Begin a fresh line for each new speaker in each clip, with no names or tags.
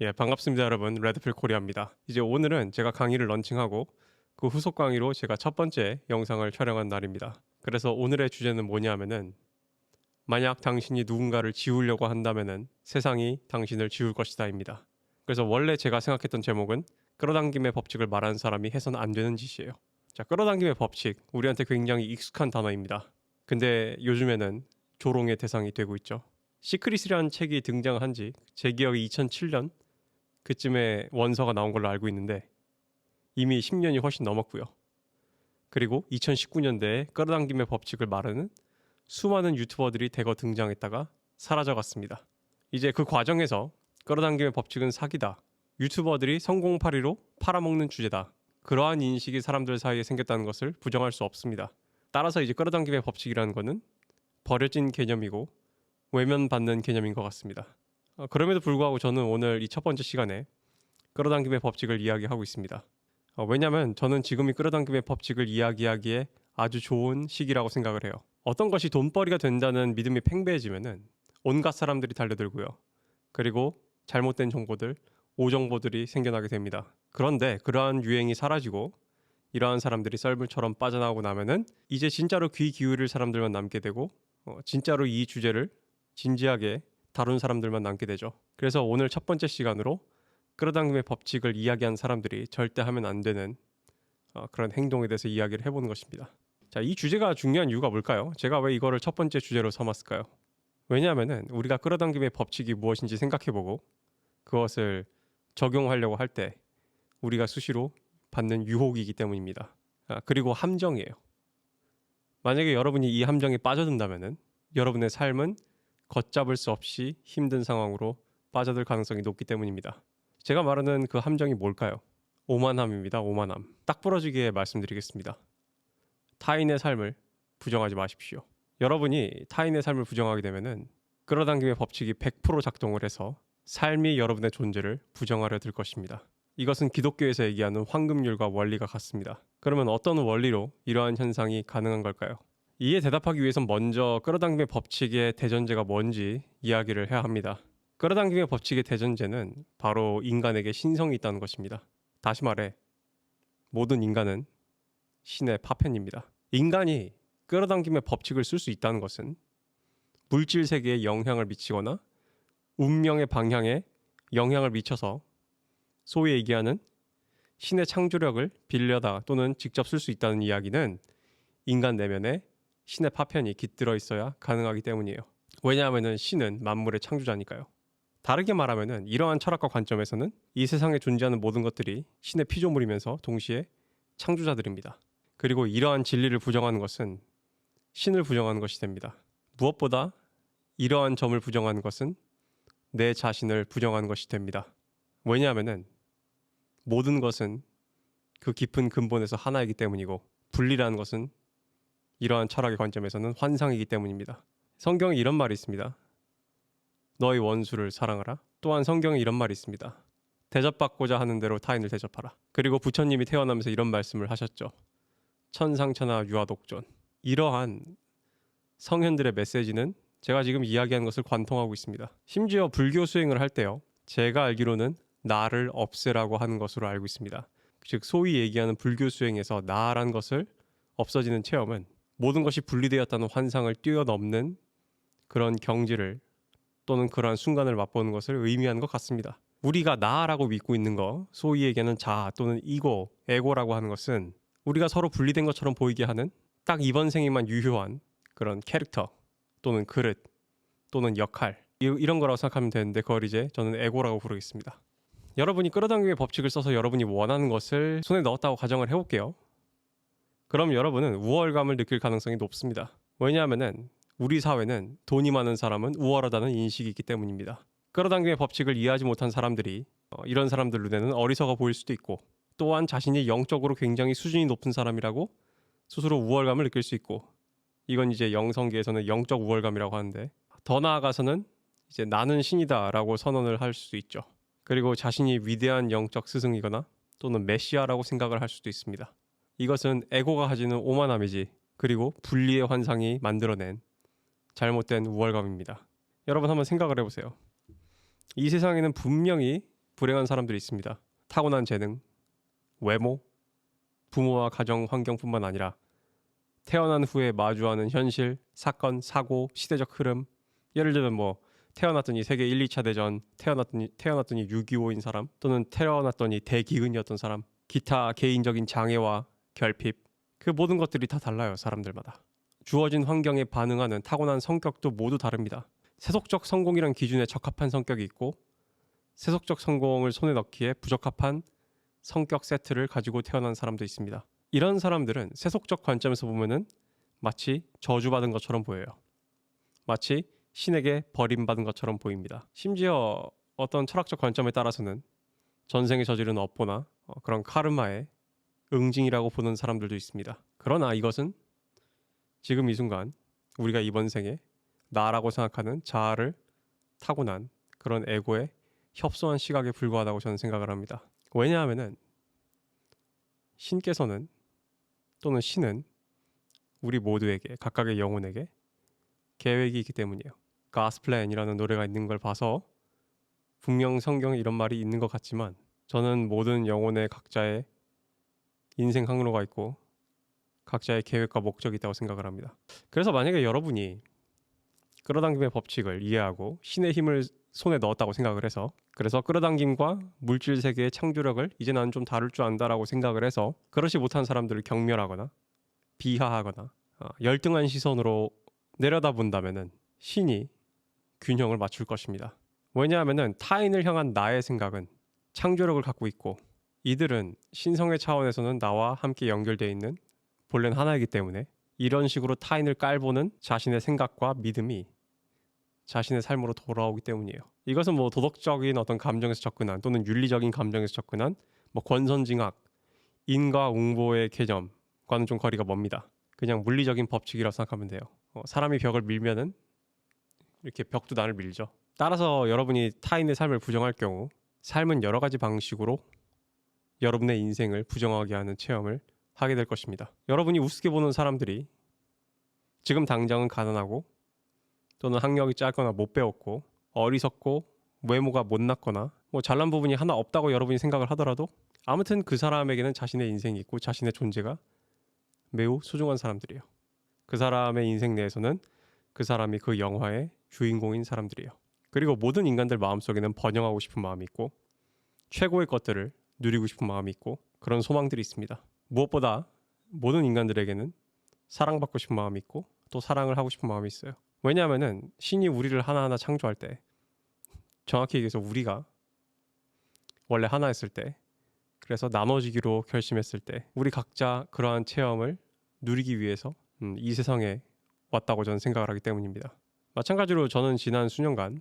예, 반갑습니다, 여러분. 레드필 코리아입니다. 이제 오늘은 제가 강의를 런칭하고 그 후속 강의로 제가 첫 번째 영상을 촬영한 날입니다. 그래서 오늘의 주제는 뭐냐면은 만약 당신이 누군가를 지우려고 한다면은 세상이 당신을 지울 것이다입니다. 그래서 원래 제가 생각했던 제목은 끌어당김의 법칙을 말하는 사람이 해서는 안 되는 짓이에요. 자, 끌어당김의 법칙, 우리한테 굉장히 익숙한 단어입니다. 근데 요즘에는 조롱의 대상이 되고 있죠. 시크릿이라는 책이 등장한 지 제 기억이 2007년 그쯤에 원서가 나온 걸로 알고 있는데 이미 10년이 훨씬 넘었고요. 그리고 2019년대에 끌어당김의 법칙을 말하는 수많은 유튜버들이 대거 등장했다가 사라져갔습니다. 이제 그 과정에서 끌어당김의 법칙은 사기다, 유튜버들이 성공파리로 팔아먹는 주제다, 그러한 인식이 사람들 사이에 생겼다는 것을 부정할 수 없습니다. 따라서 이제 끌어당김의 법칙이라는 것은 버려진 개념이고 외면받는 개념인 것 같습니다. 그럼에도 불구하고 저는 오늘 이 첫 번째 시간에 끌어당김의 법칙을 이야기하고 있습니다. 왜냐하면 저는 지금 이 끌어당김의 법칙을 이야기하기에 아주 좋은 시기라고 생각을 해요. 어떤 것이 돈벌이가 된다는 믿음이 팽배해지면은 온갖 사람들이 달려들고요. 그리고 잘못된 정보들, 오정보들이 생겨나게 됩니다. 그런데 그러한 유행이 사라지고 이러한 사람들이 썰물처럼 빠져나오고 나면은 이제 진짜로 귀 기울일 사람들만 남게 되고 진짜로 이 주제를 진지하게 다룬 사람들만 남게 되죠. 그래서 오늘 첫 번째 시간으로 끌어당김의 법칙을 이야기한 사람들이 절대 하면 안 되는 그런 행동에 대해서 이야기를 해보는 것입니다. 자, 이 주제가 중요한 이유가 뭘까요? 제가 왜 이거를 첫 번째 주제로 삼았을까요? 왜냐하면은 우리가 끌어당김의 법칙이 무엇인지 생각해보고 그것을 적용하려고 할 때 우리가 수시로 받는 유혹이기 때문입니다. 그리고 함정이에요. 만약에 여러분이 이 함정에 빠져든다면은 여러분의 삶은 걷잡을 수 없이 힘든 상황으로 빠져들 가능성이 높기 때문입니다. 제가 말하는 그 함정이 뭘까요? 오만함입니다. 오만함. 딱 부러지게 말씀드리겠습니다. 타인의 삶을 부정하지 마십시오. 여러분이 타인의 삶을 부정하게 되면은 끌어당김의 법칙이 100% 작동을 해서 삶이 여러분의 존재를 부정하려 들 것입니다. 이것은 기독교에서 얘기하는 황금률과 원리가 같습니다. 그러면 어떤 원리로 이러한 현상이 가능한 걸까요? 이에 대답하기 위해선 먼저 끌어당김의 법칙의 대전제가 뭔지 이야기를 해야 합니다. 끌어당김의 법칙의 대전제는 바로 인간에게 신성이 있다는 것입니다. 다시 말해 모든 인간은 신의 파편입니다. 인간이 끌어당김의 법칙을 쓸 수 있다는 것은 물질 세계에 영향을 미치거나 운명의 방향에 영향을 미쳐서 소위 얘기하는 신의 창조력을 빌려다 또는 직접 쓸 수 있다는 이야기는 인간 내면에 신의 파편이 깃들어 있어야 가능하기 때문이에요. 왜냐하면 신은 만물의 창조자니까요. 다르게 말하면 이러한 철학과 관점에서는 이 세상에 존재하는 모든 것들이 신의 피조물이면서 동시에 창조자들입니다. 그리고 이러한 진리를 부정하는 것은 신을 부정하는 것이 됩니다. 무엇보다 이러한 점을 부정하는 것은 내 자신을 부정하는 것이 됩니다. 왜냐하면 모든 것은 그 깊은 근본에서 하나이기 때문이고 분리라는 것은 이러한 철학의 관점에서는 환상이기 때문입니다. 성경에 이런 말이 있습니다. 너의 원수를 사랑하라. 또한 성경에 이런 말이 있습니다. 대접받고자 하는 대로 타인을 대접하라. 그리고 부처님이 태어나면서 이런 말씀을 하셨죠. 천상천하 유아독존. 이러한 성현들의 메시지는 제가 지금 이야기하는 것을 관통하고 있습니다. 심지어 불교 수행을 할 때요. 제가 알기로는 나를 없애라고 하는 것으로 알고 있습니다. 즉 소위 얘기하는 불교 수행에서 나라는 것을 없어지는 체험은 모든 것이 분리되었다는 환상을 뛰어넘는 그런 경지를 또는 그러한 순간을 맛보는 것을 의미하는 것 같습니다. 우리가 나라고 믿고 있는 거, 소위 얘기하는 자아 또는 이고, 에고라고 하는 것은 우리가 서로 분리된 것처럼 보이게 하는 딱 이번 생에만 유효한 그런 캐릭터 또는 그릇 또는 역할 이런 거라고 생각하면 되는데 그걸 이제 저는 에고라고 부르겠습니다. 여러분이 끌어당김의 법칙을 써서 여러분이 원하는 것을 손에 넣었다고 가정을 해볼게요. 그럼 여러분은 우월감을 느낄 가능성이 높습니다. 왜냐하면 우리 사회는 돈이 많은 사람은 우월하다는 인식이 있기 때문입니다. 끌어당김의 법칙을 이해하지 못한 사람들이 이런 사람들 눈에는 어리석어 보일 수도 있고 또한 자신이 영적으로 굉장히 수준이 높은 사람이라고 스스로 우월감을 느낄 수 있고 이건 이제 영성계에서는 영적 우월감이라고 하는데 더 나아가서는 이제 나는 신이다라고 선언을 할 수도 있죠. 그리고 자신이 위대한 영적 스승이거나 또는 메시아라고 생각을 할 수도 있습니다. 이것은 에고가 가지는 오만함이지 그리고 분리의 환상이 만들어낸 잘못된 우월감입니다. 여러분 한번 생각을 해보세요. 이 세상에는 분명히 불행한 사람들이 있습니다. 타고난 재능, 외모, 부모와 가정 환경뿐만 아니라 태어난 후에 마주하는 현실, 사건, 사고, 시대적 흐름. 예를 들면 뭐 태어났더니 세계 1, 2차 대전, 태어났더니 6.25인 사람, 또는 태어났더니 대기근이었던 사람, 기타 개인적인 장애와 결핍. 그 모든 것들이 다 달라요, 사람들마다. 주어진 환경에 반응하는 타고난 성격도 모두 다릅니다. 세속적 성공이란 기준에 적합한 성격이 있고 세속적 성공을 손에 넣기에 부적합한 성격 세트를 가지고 태어난 사람도 있습니다. 이런 사람들은 세속적 관점에서 보면은 마치 저주받은 것처럼 보여요. 마치 신에게 버림받은 것처럼 보입니다. 심지어 어떤 철학적 관점에 따라서는 전생에 저지른 업보나 그런 카르마의 응징이라고 보는 사람들도 있습니다. 그러나 이것은 지금 이 순간 우리가 이번 생에 나라고 생각하는 자아를 타고난 그런 에고의 협소한 시각에 불과하다고 저는 생각을 합니다. 왜냐하면은 신께서는 또는 신은 우리 모두에게 각각의 영혼에게 계획이 있기 때문이에요. God's Plan이라는 노래가 있는 걸 봐서 분명 성경에 이런 말이 있는 것 같지만 저는 모든 영혼의 각자의 인생 항로가 있고 각자의 계획과 목적이 있다고 생각을 합니다. 그래서 만약에 여러분이 끌어당김의 법칙을 이해하고 신의 힘을 손에 넣었다고 생각을 해서 그래서 끌어당김과 물질 세계의 창조력을 이제 나는 좀 다룰 줄 안다라고 생각을 해서 그렇지 못한 사람들을 경멸하거나 비하하거나 열등한 시선으로 내려다본다면은 신이 균형을 맞출 것입니다. 왜냐하면은 타인을 향한 나의 생각은 창조력을 갖고 있고 이들은 신성의 차원에서는 나와 함께 연결되어 있는 본래는 하나이기 때문에 이런 식으로 타인을 깔보는 자신의 생각과 믿음이 자신의 삶으로 돌아오기 때문이에요. 이것은 뭐 도덕적인 어떤 감정에서 접근한 또는 윤리적인 감정에서 접근한 뭐 권선징악, 인과응보의 개념과는 좀 거리가 멉니다. 그냥 물리적인 법칙이라고 생각하면 돼요. 사람이 벽을 밀면은 이렇게 벽도 나를 밀죠. 따라서 여러분이 타인의 삶을 부정할 경우 삶은 여러 가지 방식으로 여러분의 인생을 부정하게 하는 체험을 하게 될 것입니다. 여러분이 우습게 보는 사람들이 지금 당장은 가난하고 또는 학력이 짧거나 못 배웠고 어리석고 외모가 못났거나 뭐 잘난 부분이 하나 없다고 여러분이 생각을 하더라도 아무튼 그 사람에게는 자신의 인생이 있고 자신의 존재가 매우 소중한 사람들이에요. 그 사람의 인생 내에서는 그 사람이 그 영화의 주인공인 사람들이에요. 그리고 모든 인간들 마음속에는 번영하고 싶은 마음이 있고 최고의 것들을 누리고 싶은 마음이 있고 그런 소망들이 있습니다. 무엇보다 모든 인간들에게는 사랑받고 싶은 마음이 있고 또 사랑을 하고 싶은 마음이 있어요. 왜냐하면은 신이 우리를 하나하나 창조할 때 정확히 얘기해서 우리가 원래 하나였을 때 그래서 나눠지기로 결심했을 때 우리 각자 그러한 체험을 누리기 위해서 이 세상에 왔다고 저는 생각을 하기 때문입니다. 마찬가지로 저는 지난 수년간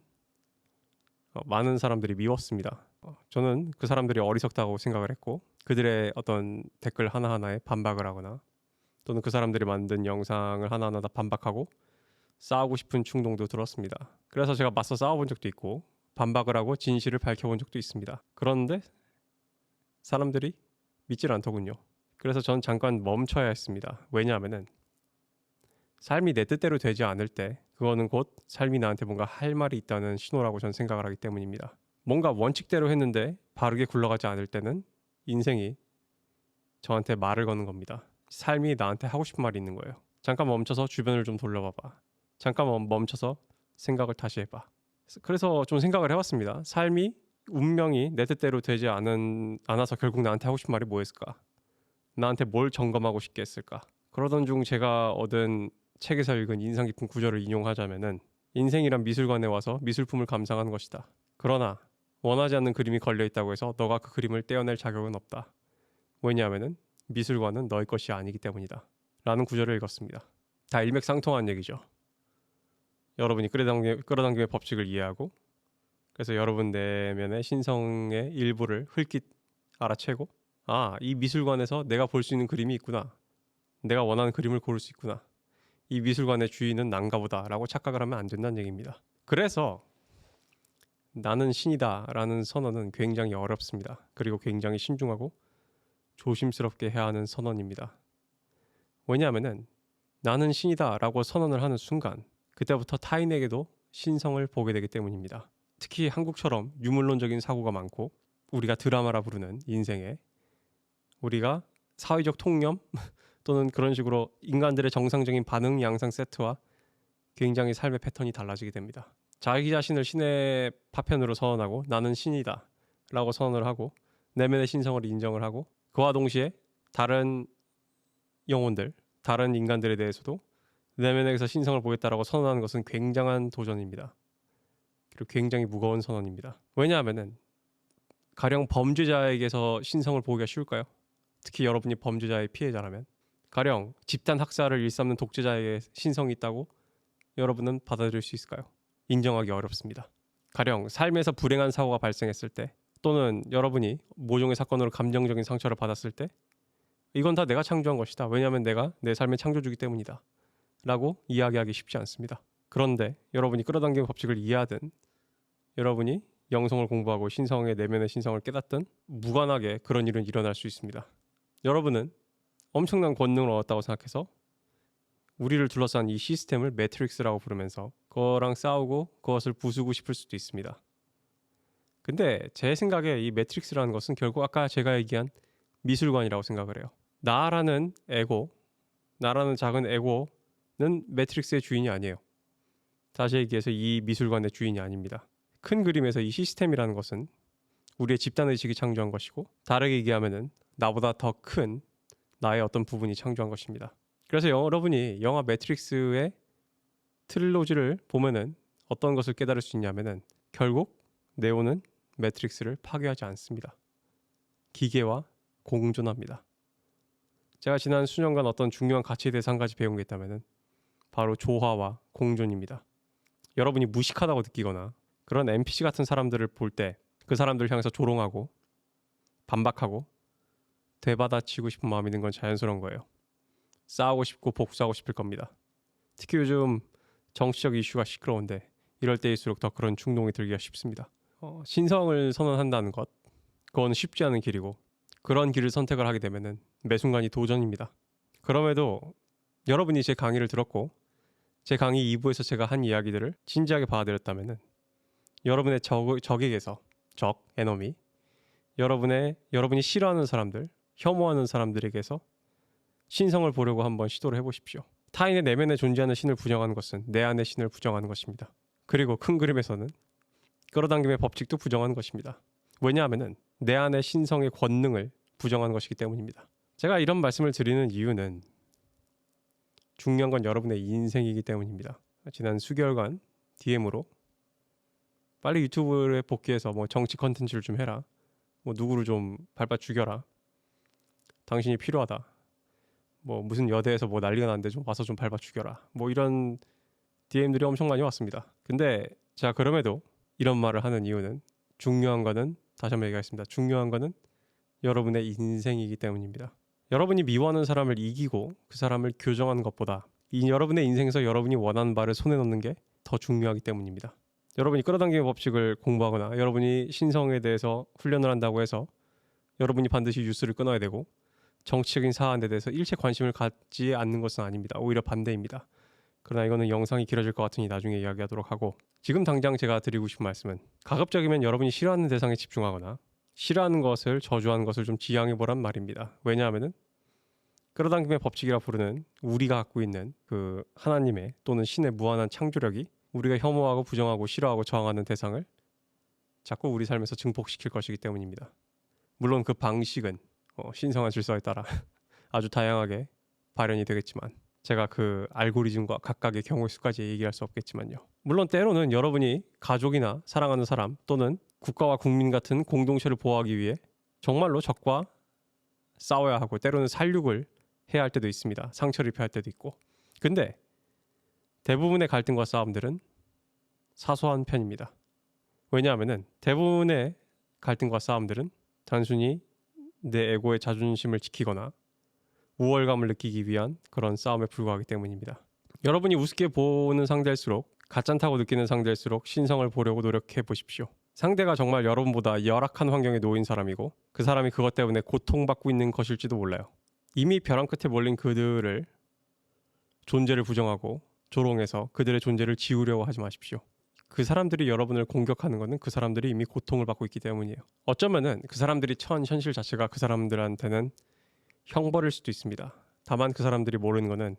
많은 사람들이 미웠습니다. 저는 그 사람들이 어리석다고 생각을 했고 그들의 어떤 댓글 하나하나에 반박을 하거나 또는 그 사람들이 만든 영상을 하나하나 다 반박하고 싸우고 싶은 충동도 들었습니다. 그래서 제가 맞서 싸워본 적도 있고 반박을 하고 진실을 밝혀본 적도 있습니다. 그런데 사람들이 믿질 않더군요. 그래서 전 잠깐 멈춰야 했습니다. 왜냐하면은 삶이 내 뜻대로 되지 않을 때 그거는 곧 삶이 나한테 뭔가 할 말이 있다는 신호라고 전 생각을 하기 때문입니다. 뭔가 원칙대로 했는데 바르게 굴러가지 않을 때는 인생이 저한테 말을 거는 겁니다. 삶이 나한테 하고 싶은 말이 있는 거예요. 잠깐 멈춰서 주변을 좀 돌려봐봐. 잠깐 멈춰서 생각을 다시 해봐. 그래서 좀 생각을 해봤습니다. 삶이 운명이 내 뜻대로 되지 않아서 결국 나한테 하고 싶은 말이 뭐였을까? 나한테 뭘 점검하고 싶게 했을까? 그러던 중 제가 얻은 책에서 읽은 인상 깊은 구절을 인용하자면은 인생이란 미술관에 와서 미술품을 감상하는 것이다. 그러나 원하지 않는 그림이 걸려있다고 해서 너가 그 그림을 떼어낼 자격은 없다. 왜냐하면은 미술관은 너의 것이 아니기 때문이다. 라는 구절을 읽었습니다. 다 일맥상통한 얘기죠. 여러분이 끌어당김의 법칙을 이해하고 그래서 여러분 내면의 신성의 일부를 흘낏 알아채고 이 미술관에서 내가 볼 수 있는 그림이 있구나. 내가 원하는 그림을 고를 수 있구나. 이 미술관의 주인은 난가 보다 라고 착각을 하면 안 된다는 얘기입니다. 그래서 나는 신이다 라는 선언은 굉장히 어렵습니다. 그리고 굉장히 신중하고 조심스럽게 해야 하는 선언입니다. 왜냐하면은 나는 신이다 라고 선언을 하는 순간 그때부터 타인에게도 신성을 보게 되기 때문입니다. 특히 한국처럼 유물론적인 사고가 많고 우리가 드라마라 부르는 인생에 우리가 사회적 통념 또는 그런 식으로 인간들의 정상적인 반응 양상 세트와 굉장히 삶의 패턴이 달라지게 됩니다. 자기 자신을 신의 파편으로 선언하고 나는 신이다 라고 선언을 하고 내면의 신성을 인정을 하고 그와 동시에 다른 영혼들, 다른 인간들에 대해서도 내면에서 신성을 보겠다라고 선언하는 것은 굉장한 도전입니다. 그리고 굉장히 무거운 선언입니다. 왜냐하면은 가령 범죄자에게서 신성을 보기가 쉬울까요? 특히 여러분이 범죄자의 피해자라면 가령 집단 학살을 일삼는 독재자에게 신성이 있다고 여러분은 받아들일 수 있을까요? 인정하기 어렵습니다. 가령 삶에서 불행한 사고가 발생했을 때 또는 여러분이 모종의 사건으로 감정적인 상처를 받았을 때 이건 다 내가 창조한 것이다. 왜냐하면 내가 내 삶의 창조주기 때문이다. 라고 이야기하기 쉽지 않습니다. 그런데 여러분이 끌어당기는 법칙을 이해하든 여러분이 영성을 공부하고 신성의 내면의 신성을 깨닫든 무관하게 그런 일은 일어날 수 있습니다. 여러분은 엄청난 권능을 얻었다고 생각해서 우리를 둘러싼 이 시스템을 매트릭스라고 부르면서 그거랑 싸우고 그것을 부수고 싶을 수도 있습니다. 근데 제 생각에 이 매트릭스라는 것은 결국 아까 제가 얘기한 미술관이라고 생각을 해요. 나라는 에고, 나라는 작은 에고는 매트릭스의 주인이 아니에요. 다시 얘기해서 이 미술관의 주인이 아닙니다. 큰 그림에서 이 시스템이라는 것은 우리의 집단의식이 창조한 것이고 다르게 얘기하면은 나보다 더 큰 나의 어떤 부분이 창조한 것입니다. 그래서 여러분이 영화 매트릭스의 트릴로지를 보면은 어떤 것을 깨달을 수 있냐면은 결국 네오는 매트릭스를 파괴하지 않습니다. 기계와 공존합니다. 제가 지난 수년간 어떤 중요한 가치에 대해서 한 가지 배운 게 있다면은 바로 조화와 공존입니다. 여러분이 무식하다고 느끼거나 그런 NPC 같은 사람들을 볼 때 그 사람들을 향해서 조롱하고 반박하고 되받아치고 싶은 마음이 있는 건 자연스러운 거예요. 싸우고 싶고 복수하고 싶을 겁니다. 특히 요즘 정치적 이슈가 시끄러운데 이럴 때일수록 더 그런 충동이 들기가 쉽습니다. 신성을 선언한다는 것, 그건 쉽지 않은 길이고 그런 길을 선택을 하게 되면은 매 순간이 도전입니다. 그럼에도 여러분이 제 강의를 들었고 제 강의 2부에서 제가 한 이야기들을 진지하게 받아들였다면은 여러분의 적에게서 에너미, 여러분이 싫어하는 사람들, 혐오하는 사람들에게서 신성을 보려고 한번 시도를 해보십시오. 타인의 내면에 존재하는 신을 부정하는 것은 내 안의 신을 부정하는 것입니다. 그리고 큰 그림에서는 끌어당김의 법칙도 부정하는 것입니다. 왜냐하면은 내 안의 신성의 권능을 부정하는 것이기 때문입니다. 제가 이런 말씀을 드리는 이유는 중요한 건 여러분의 인생이기 때문입니다. 지난 수개월간 DM으로 빨리 유튜브에 복귀해서 뭐 정치 컨텐츠를 좀 해라. 뭐 누구를 좀 밟아 죽여라. 당신이 필요하다. 뭐 무슨 여대에서 뭐 난리가 났는데 좀 와서 좀 밟아 죽여라. 뭐 이런 DM들이 엄청 많이 왔습니다. 근데 제가 그럼에도 이런 말을 하는 이유는 중요한 거는 다시 한번 얘기하겠습니다. 중요한 거는 여러분의 인생이기 때문입니다. 여러분이 미워하는 사람을 이기고 그 사람을 교정하는 것보다 여러분의 인생에서 여러분이 원하는 바를 손에 넣는 게 더 중요하기 때문입니다. 여러분이 끌어당김의 법칙을 공부하거나 여러분이 신성에 대해서 훈련을 한다고 해서 여러분이 반드시 뉴스를 끊어야 되고 정치적인 사안에 대해서 일체 관심을 갖지 않는 것은 아닙니다. 오히려 반대입니다. 그러나 이거는 영상이 길어질 것 같으니 나중에 이야기하도록 하고 지금 당장 제가 드리고 싶은 말씀은 가급적이면 여러분이 싫어하는 대상에 집중하거나 싫어하는 것을 저주하는 것을 좀 지양해보란 말입니다. 왜냐하면은 끌어당김의 법칙이라 부르는 우리가 갖고 있는 그 하나님의 또는 신의 무한한 창조력이 우리가 혐오하고 부정하고 싫어하고 저항하는 대상을 자꾸 우리 삶에서 증폭시킬 것이기 때문입니다. 물론 그 방식은 신성한 질서에 따라 아주 다양하게 발현이 되겠지만 제가 그 알고리즘과 각각의 경우의 수까지 얘기할 수 없겠지만요. 물론 때로는 여러분이 가족이나 사랑하는 사람 또는 국가와 국민 같은 공동체를 보호하기 위해 정말로 적과 싸워야 하고 때로는 살육을 해야 할 때도 있습니다. 상처를 입혀야 할 때도 있고. 근데 대부분의 갈등과 싸움들은 사소한 편입니다. 왜냐하면은 대부분의 갈등과 싸움들은 단순히 내 에고의 자존심을 지키거나 우월감을 느끼기 위한 그런 싸움에 불과하기 때문입니다. 여러분이 우습게 보는 상대일수록 가짠다고 느끼는 상대일수록 신성을 보려고 노력해 보십시오. 상대가 정말 여러분보다 열악한 환경에 놓인 사람이고 그 사람이 그것 때문에 고통받고 있는 것일지도 몰라요. 이미 벼랑 끝에 몰린 그들을 존재를 부정하고 조롱해서 그들의 존재를 지우려고 하지 마십시오. 그 사람들이 여러분을 공격하는 것은 그 사람들이 이미 고통을 받고 있기 때문이에요. 어쩌면은 그 사람들이 처한 현실 자체가 그 사람들한테는 형벌일 수도 있습니다. 다만 그 사람들이 모르는 것은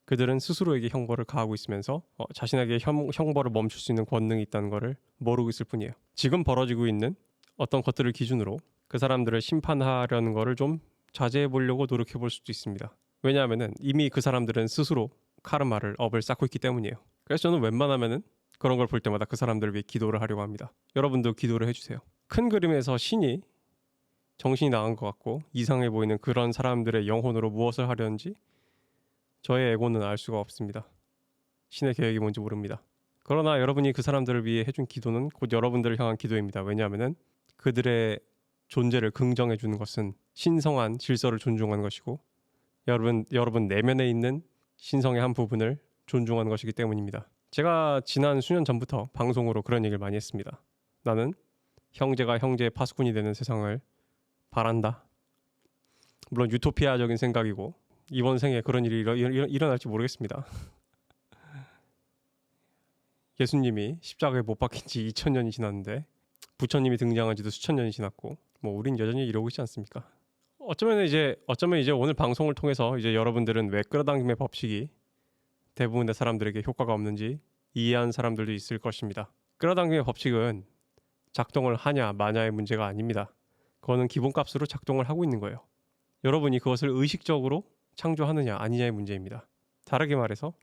그들은 스스로에게 형벌을 가하고 있으면서 자신에게 형벌을 멈출 수 있는 권능이 있다는 것을 모르고 있을 뿐이에요. 지금 벌어지고 있는 어떤 것들을 기준으로 그 사람들을 심판하려는 것을 좀 자제해 보려고 노력해 볼 수도 있습니다. 왜냐하면은 이미 그 사람들은 스스로 카르마를 업을 쌓고 있기 때문이에요. 그래서 저는 웬만하면은 그런 걸 볼 때마다 그 사람들을 위해 기도를 하려고 합니다. 여러분도 기도를 해주세요. 큰 그림에서 신이 정신이 나간 것 같고 이상해 보이는 그런 사람들의 영혼으로 무엇을 하려는지 저의 에고는 알 수가 없습니다. 신의 계획이 뭔지 모릅니다. 그러나 여러분이 그 사람들을 위해 해준 기도는 곧 여러분들을 향한 기도입니다. 왜냐하면 그들의 존재를 긍정해 주는 것은 신성한 질서를 존중하는 것이고 여러분 내면에 있는 신성의 한 부분을 존중하는 것이기 때문입니다. 제가 지난 수년 전부터 방송으로 그런 얘기를 많이 했습니다. 나는 형제가 형제의 파수꾼이 되는 세상을 바란다. 물론 유토피아적인 생각이고 이번 생에 그런 일이 일어날지 모르겠습니다. 예수님이 십자가에 못 박힌 지 2000년이 지났는데 부처님이 등장한 지도 수천 년이 지났고 뭐 우린 여전히 이러고 있지 않습니까? 어쩌면 이제 오늘 방송을 통해서 이제 여러분들은 왜 끌어당김의 법칙이 대부분의 사람들에게 효과가 없는지 이해한 사람들도 있을 것입니다. 끌어당김의 법칙은 작동을 하냐 마냐의 문제가 아닙니다. 그거는 기본값으로 작동을 하고 있는 거예요. 여러분이 그것을 의식적으로 창조하느냐 아니냐의 문제입니다. 다르게 말해서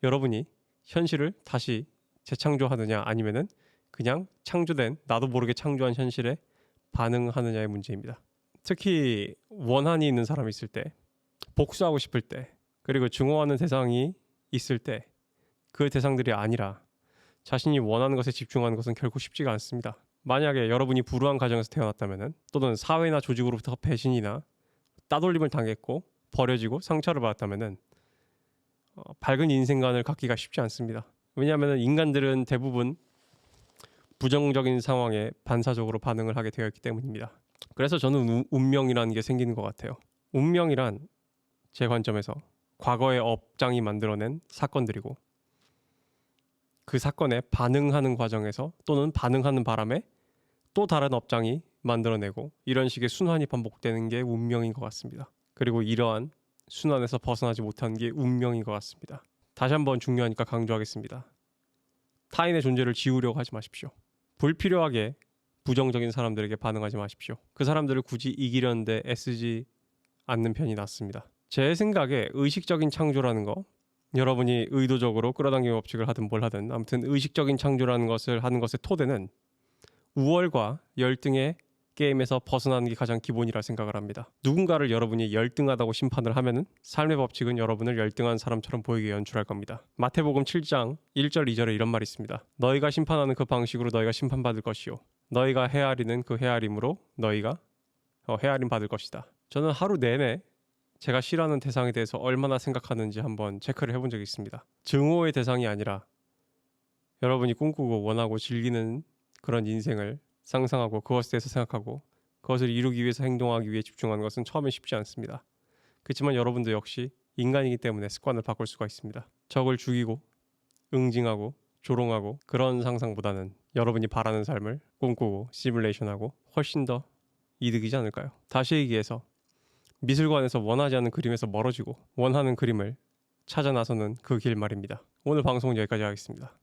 여러분이 현실을 다시 재창조하느냐 아니면은 그냥 창조된 나도 모르게 창조한 현실에 반응하느냐의 문제입니다. 특히 원한이 있는 사람이 있을 때, 복수하고 싶을 때, 그리고 증오하는 대상이 있을 때 그 대상들이 아니라 자신이 원하는 것에 집중하는 것은 결코 쉽지가 않습니다. 만약에 여러분이 불우한 가정에서 태어났다면 또는 사회나 조직으로부터 배신이나 따돌림을 당했고 버려지고 상처를 받았다면 밝은 인생관을 갖기가 쉽지 않습니다. 왜냐하면 인간들은 대부분 부정적인 상황에 반사적으로 반응을 하게 되어 있기 때문입니다. 그래서 저는 운명이라는 게 생기는 것 같아요. 운명이란 제 관점에서 과거의 업장이 만들어낸 사건들이고 그 사건에 반응하는 과정에서 또는 반응하는 바람에 또 다른 업장이 만들어내고 이런 식의 순환이 반복되는 게 운명인 것 같습니다. 그리고 이러한 순환에서 벗어나지 못하는 게 운명인 것 같습니다. 다시 한번 중요하니까 강조하겠습니다. 타인의 존재를 지우려고 하지 마십시오. 불필요하게 부정적인 사람들에게 반응하지 마십시오. 그 사람들을 굳이 이기려는데 애쓰지 않는 편이 낫습니다. 제 생각에 의식적인 창조라는 거, 여러분이 의도적으로 끌어당김 법칙을 하든 뭘 하든 아무튼 의식적인 창조라는 것을 하는 것의 토대는 우월과 열등의 게임에서 벗어나는 게 가장 기본이라 생각을 합니다. 누군가를 여러분이 열등하다고 심판을 하면은 삶의 법칙은 여러분을 열등한 사람처럼 보이게 연출할 겁니다. 마태복음 7장 1절 2절에 이런 말이 있습니다. 너희가 심판하는 그 방식으로 너희가 심판받을 것이요 너희가 헤아리는 그 헤아림으로 너희가 헤아림 받을 것이다. 저는 하루 내내 제가 싫어하는 대상에 대해서 얼마나 생각하는지 한번 체크를 해본 적이 있습니다. 증오의 대상이 아니라 여러분이 꿈꾸고 원하고 즐기는 그런 인생을 상상하고 그것에 대해서 생각하고 그것을 이루기 위해서 행동하기 위해 집중하는 것은 처음엔 쉽지 않습니다. 그렇지만 여러분도 역시 인간이기 때문에 습관을 바꿀 수가 있습니다. 적을 죽이고 응징하고 조롱하고 그런 상상보다는 여러분이 바라는 삶을 꿈꾸고 시뮬레이션하고 훨씬 더 이득이지 않을까요? 다시 얘기해서 미술관에서 원하지 않는 그림에서 멀어지고 원하는 그림을 찾아 나서는 그 길 말입니다. 오늘 방송은 여기까지 하겠습니다.